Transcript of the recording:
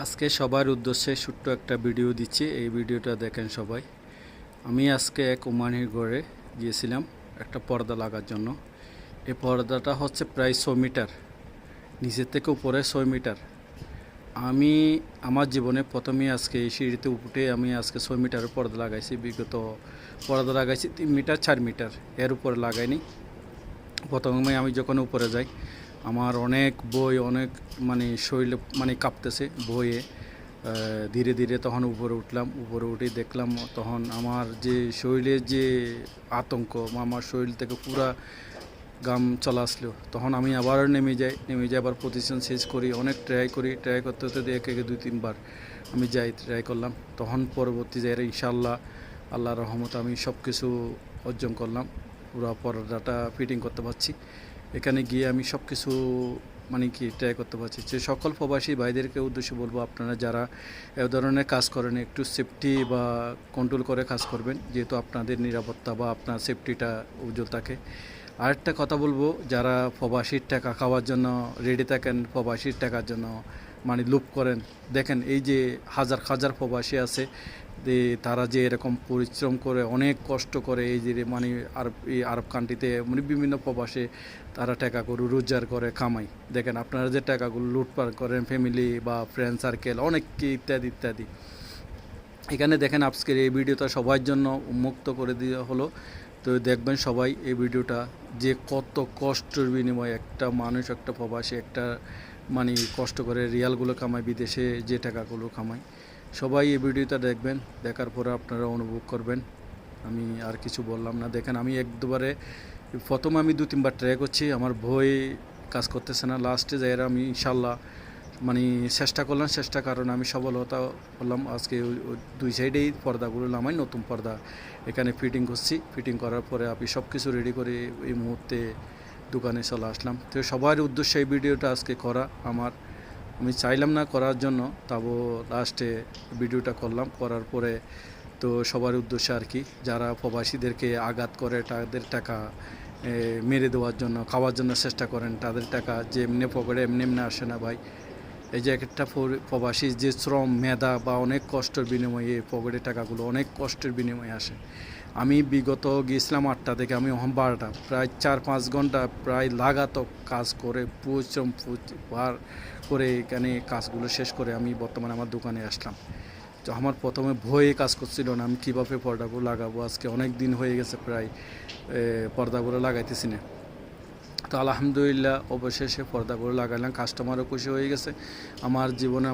আজকে সবার উদ্দেশ্যে ছোট্ট একটা ভিডিও দিচ্ছি, এই ভিডিওটা দেখেন সবাই। আমি আজকে এক ওমানির ঘরে গিয়েছিলাম একটা পর্দা লাগার জন্য। এই পর্দাটা হচ্ছে প্রায় 100 মিটার, নিচের থেকে উপরে 6 মিটার। আমি আমার জীবনে প্রথমেই আজকে এই সিঁড়িতে উঠে আমি আজকে 6 মিটারের পর্দা লাগাইছি। বিগত পর্দা লাগাইছি 3 মিটার 4 মিটার, এর উপরে লাগাইনি। প্রথমে আমি যখন উপরে যাই আমার অনেক বই, অনেক শরীরে কাঁপতেছে বইয়ে। ধীরে ধীরে তখন উপরে উঠলাম, উপরে উঠে দেখলাম তখন আমার যে শরীরের যে আতঙ্ক, আমার শরীর থেকে পুরা গাম চলে আসলো। তখন আমি আবার নেমে যাই, আবার পজিশন শেষ করি, অনেক ট্রাই করতে হতে একে 2-3 বার আমি যাই, ট্রাই করলাম। তখন পরবর্তী যাই ইনশাআল্লাহ আল্লাহর রহমতে আমি সব কিছু অর্জন করলাম, পুরো পর্দাটা ফিটিং করতে পারছি। এখানে গিয়ে আমি সব কিছু ট্রাই করতে পারছি। যে সকল প্রবাসী ভাইদেরকে উদ্দেশ্যে বলবো, আপনারা যারা এ ধরনের কাজ করেন একটু সেফটি বা কন্ট্রোল করে কাজ করবেন, যেহেতু আপনাদের নিরাপত্তা বা আপনার সেফটিটা উজ্জ্বল থাকে। আরেকটা কথা বলবো, যারা প্রবাসীর টাকা খাওয়ার জন্য রেডি থাকেন, প্রবাসীর টাকার জন্য লুপ করেন, দেখেন এই যে হাজার হাজার প্রবাসী আছে, তারা যে এরকম পরিশ্রম করে অনেক কষ্ট করে এই যে এই আরব কান্ট্রিতে বিভিন্ন প্রবাসে তারা টাকাগুলো রোজগার করে কামাই। দেখেন আপনারা যে টাকাগুলো লুটপাট করেন ফ্যামিলি বা ফ্রেন্ড সার্কেল অনেক ইত্যাদি ইত্যাদি। এখানে দেখেন আজকের এই ভিডিওটা সবার জন্য উন্মুক্ত করে দেওয়া হলো। তো দেখবেন সবাই এই ভিডিওটা, যে কত কষ্টের বিনিময়ে একটা মানুষ, একটা প্রবাসী একটা কষ্ট করে রিয়ালগুলো কামায়, বিদেশে যে টাকাগুলো কামায়। সবাই এই ভিডিওটা দেখবেন, দেখার পরে আপনারা অনুভব করবেন। আমি আর কিছু বললাম না। দেখেন আমি প্রথমে আমি 2-3 বার ট্রাই করছি, আমার ভয় কাজ করতেছে না। লাস্টে যাই আমি ইনশাল্লাহ চেষ্টা করলাম, কারণে আমি সফলতা করলাম। আজকে দুই সাইডেই পর্দাগুলো নামাই, নতুন পর্দা এখানে ফিটিং করছি। ফিটিং করার পরে আমি সব কিছু রেডি করে এই মুহূর্তে দোকানে চলে আসলাম। তো সবার উদ্দেশ্যে এই ভিডিওটা আজকে করা আমি চাইলাম না করার জন্য, তাও লাস্টে ভিডিওটা করলাম। করার পরে তো সবার উদ্দেশ্যে আর কি, যারা প্রবাসীদেরকে আঘাত করে তাদের টাকা মেরে দেওয়ার জন্য, খাওয়ার জন্য চেষ্টা করেন, তাদের টাকা যে এমনি পকেটে এমনি আসে না ভাই। এই যে একটা প্রবাসী যে শ্রম, মেধা বা অনেক কষ্টের বিনিময়ে পকেটে টাকাগুলো অনেক কষ্টের বিনিময়ে আসে। আমি বিগত গিয়েছিলাম 8টা থেকে, আমি 12টা, প্রায় 4-5 ঘন্টা প্রায় লাগাতার কাজ করে পরিশ্রম বার করে এখানে কাজগুলো শেষ করে আমি বর্তমানে আমার দোকানে আসলাম। তো আমার প্রথমে ভয়ে কাজ করছিল না, আমি কীভাবে পর্দাগুলো লাগাবো। আজকে অনেক দিন হয়ে গেছে প্রায় পর্দাগুলো লাগাইতেছি না। তো আলহামদুলিল্লাহ অবশেষে পর্দাগুলো লাগাইলাম, কাস্টমারও খুশি হয়ে গেছে। আমার জীবনে